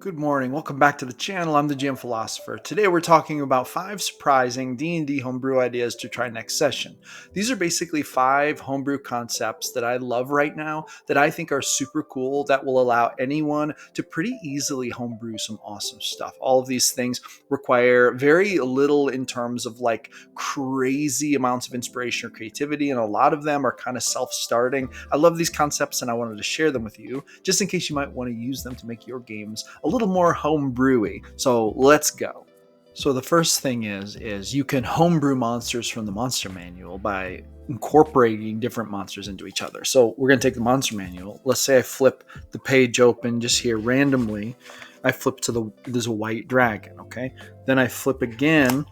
Good morning. Welcome back to the channel. I'm the GM Philosopher. Today we're talking about 5 surprising D&D homebrew ideas to try next session. These are basically 5 homebrew concepts that I love right now that I think are super cool that will allow anyone to pretty easily homebrew some awesome stuff. All of these things require very little in terms of like crazy amounts of inspiration or creativity, and a lot of them are kind of self-starting. I love these concepts and I wanted to share them with you just in case you might want to use them to make your games a little more homebrewy. So let's go. So the first thing is you can homebrew monsters from the monster manual by incorporating different monsters into each other. So we're going to take the monster manual. Let's say I flip the page open just here randomly. I flip to there's a white dragon, okay? Then I flip again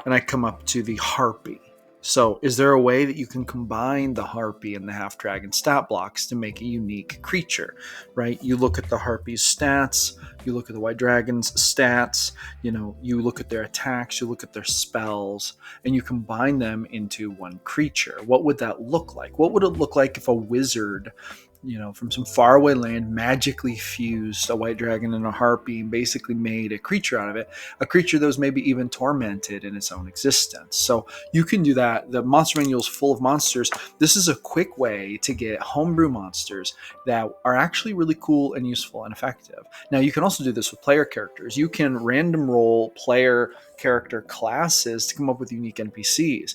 and I come up to the harpy. So is there a way that you can combine the harpy and the half dragon stat blocks to make a unique creature, right? You look at the harpy's stats, you look at the white dragon's stats, you look at their attacks, you look at their spells, and you combine them into one creature. What would that look like? What would it look like if a wizard, from some faraway land magically fused a white dragon and a harpy and basically made a creature out of it, a creature that was maybe even tormented in its own existence? So you can do that. The monster manual is full of monsters. This is a quick way to get homebrew monsters that are actually really cool and useful and effective. Now, you can also do this with player characters. You can random roll player character classes to come up with unique NPCs,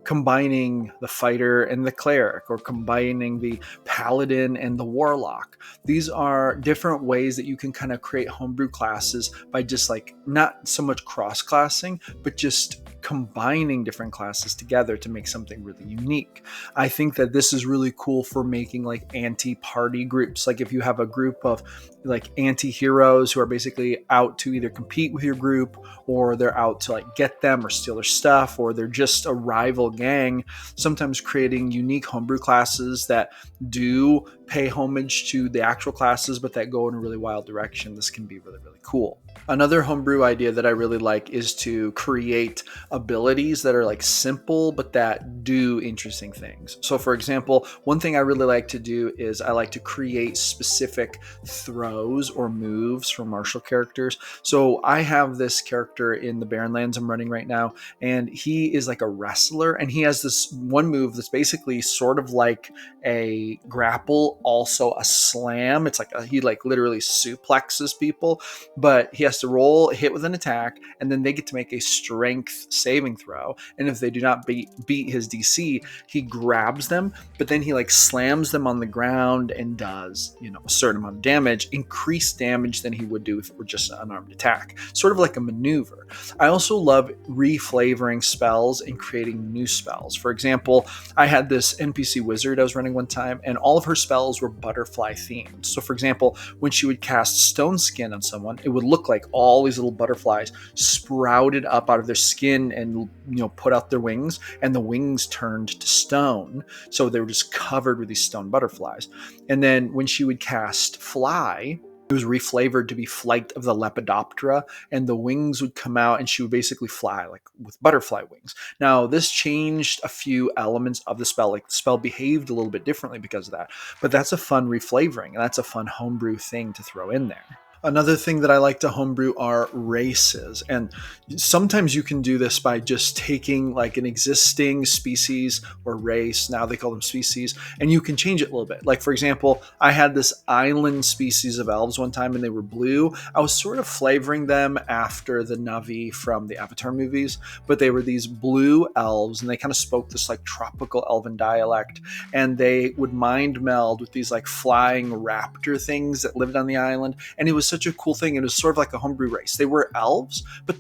combining the fighter and the cleric, or combining the paladin and the warlock. These are different ways that you can kind of create homebrew classes by just like not so much cross-classing, but just combining different classes together to make something really unique. I think that this is really cool for making like anti-party groups. Like if you have a group of like anti-heroes who are basically out to either compete with your group, or they're out to like get them or steal their stuff, or they're just a rival gang, sometimes creating unique homebrew classes that do pay homage to the actual classes, but that go in a really wild direction. This can be really, really cool. Another homebrew idea that I really like is to create abilities that are like simple, but that do interesting things. So for example, one thing I really like to do is I like to create specific throws or moves for martial characters. So I have this character in the Barren Lands I'm running right now, and he is like a wrestler, and he has this one move that's basically sort of like a grapple, also a slam. It's like he like literally suplexes people, but he has to roll a hit with an attack, and then they get to make a strength saving throw. And if they do not beat his DC, he grabs them, but then he like slams them on the ground and does, a certain amount of damage, increased damage than he would do if it were just an unarmed attack. Sort of like a maneuver. I also love reflavoring spells and creating new spells. For example, I had this NPC wizard I was running one time, and all of her spells were butterfly themed. So for example, when she would cast Stone Skin on someone, it would look like all these little butterflies sprouted up out of their skin and put out their wings, and the wings turned to stone, so they were just covered with these stone butterflies. And then when she would cast Fly, it was reflavored to be Flight of the Lepidoptera, and the wings would come out and she would basically fly like with butterfly wings. Now, this changed a few elements of the spell. Like the spell behaved a little bit differently because of that, but that's a fun reflavoring, and that's a fun homebrew thing to throw in there. Another thing that I like to homebrew are races, and sometimes you can do this by just taking like an existing species or race, now they call them species, and you can change it a little bit. Like for example, I had this island species of elves one time, and they were blue. I was sort of flavoring them after the Na'vi from the Avatar movies, but they were these blue elves, and they kind of spoke this like tropical elven dialect, and they would mind meld with these like flying raptor things that lived on the island, and it was such a cool thing. It was sort of like a homebrew race. They were elves, but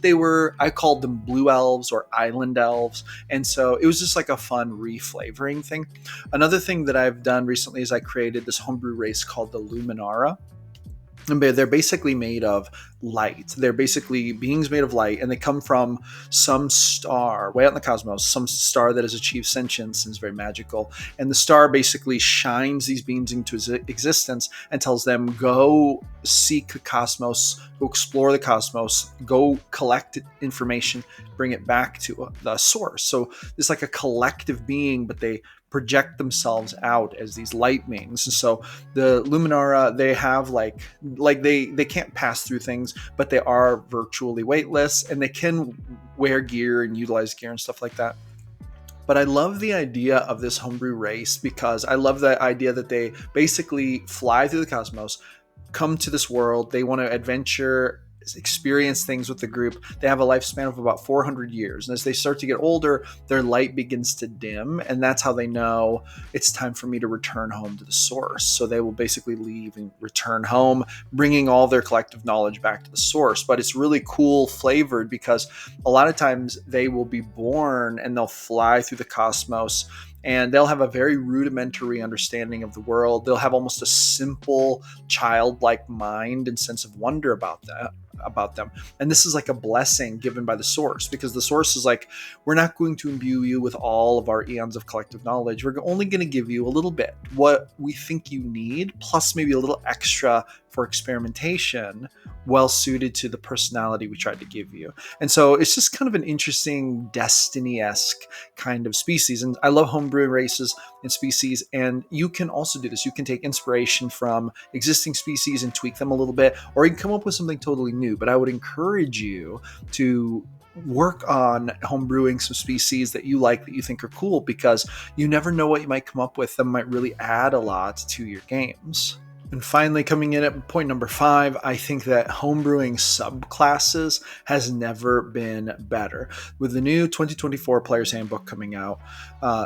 I called them blue elves or island elves. And so it was just like a fun reflavoring thing. Another thing that I've done recently is I created this homebrew race called the Luminara. And they're basically made of light. They're basically beings made of light, and they come from some star way out in the cosmos, some star that has achieved sentience and is very magical. And the star basically shines these beings into existence and tells them, go seek the cosmos, go explore the cosmos, go collect information, bring it back to the source. So it's like a collective being, but they project themselves out as these lightnings. And so the Luminara, they have like they can't pass through things, but they are virtually weightless, and they can wear gear and utilize gear and stuff like that. But I love the idea of this homebrew race because I love the idea that they basically fly through the cosmos, come to this world. They want to adventure, experience things with the group. They have a lifespan of about 400 years. And as they start to get older, their light begins to dim. And that's how they know it's time for me to return home to the source. So they will basically leave and return home, bringing all their collective knowledge back to the source. But it's really cool flavored because a lot of times they will be born and they'll fly through the cosmos, and they'll have a very rudimentary understanding of the world. They'll have almost a simple childlike mind and sense of wonder about them. And this is like a blessing given by the source, because the source is like, we're not going to imbue you with all of our eons of collective knowledge. We're only going to give you a little bit, what we think you need, plus maybe a little extra for experimentation, well suited to the personality we tried to give you. And so it's just kind of an interesting Destiny-esque kind of species. And I love homebrewing races and species. And you can also do this. You can take inspiration from existing species and tweak them a little bit, or you can come up with something totally new. But I would encourage you to work on homebrewing some species that you like, that you think are cool, because you never know what you might come up with that might really add a lot to your games. And finally, coming in at point number 5, I think that homebrewing subclasses has never been better. With the new 2024 Player's Handbook coming out,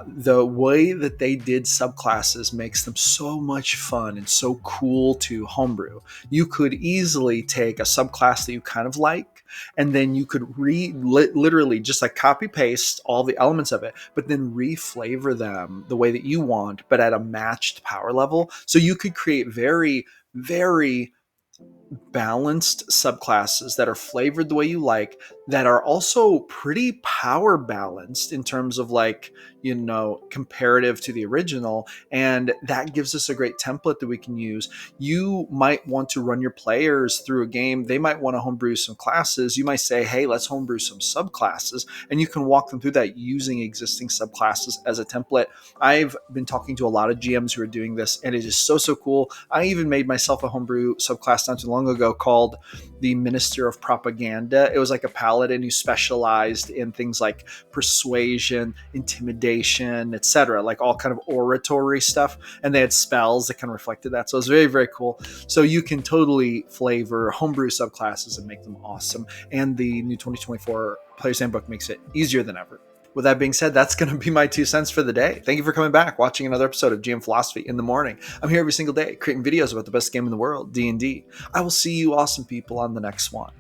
the way that they did subclasses makes them so much fun and so cool to homebrew. You could easily take a subclass that you kind of like, and then you could literally just like copy paste all the elements of it, but then reflavor them the way that you want, but at a matched power level. So you could create very, very balanced subclasses that are flavored the way you like, that are also pretty power balanced in terms of like, comparative to the original. And that gives us a great template that we can use. You might want to run your players through a game. They might want to homebrew some classes. You might say, hey, let's homebrew some subclasses. And you can walk them through that using existing subclasses as a template. I've been talking to a lot of GMs who are doing this, and it is so, so cool. I even made myself a homebrew subclass not too long ago called the Minister of Propaganda. It was like a paladin who specialized in things like persuasion, intimidation, etc., like all kind of oratory stuff. And they had spells that kind of reflected that. So it was very, very cool. So you can totally flavor homebrew subclasses and make them awesome. And the new 2024 Player's Handbook makes it easier than ever. With that being said, that's going to be my 2 cents for the day. Thank you for coming back, watching another episode of GM Philosophy in the Morning. I'm here every single day creating videos about the best game in the world, D&D. I will see you awesome people on the next one.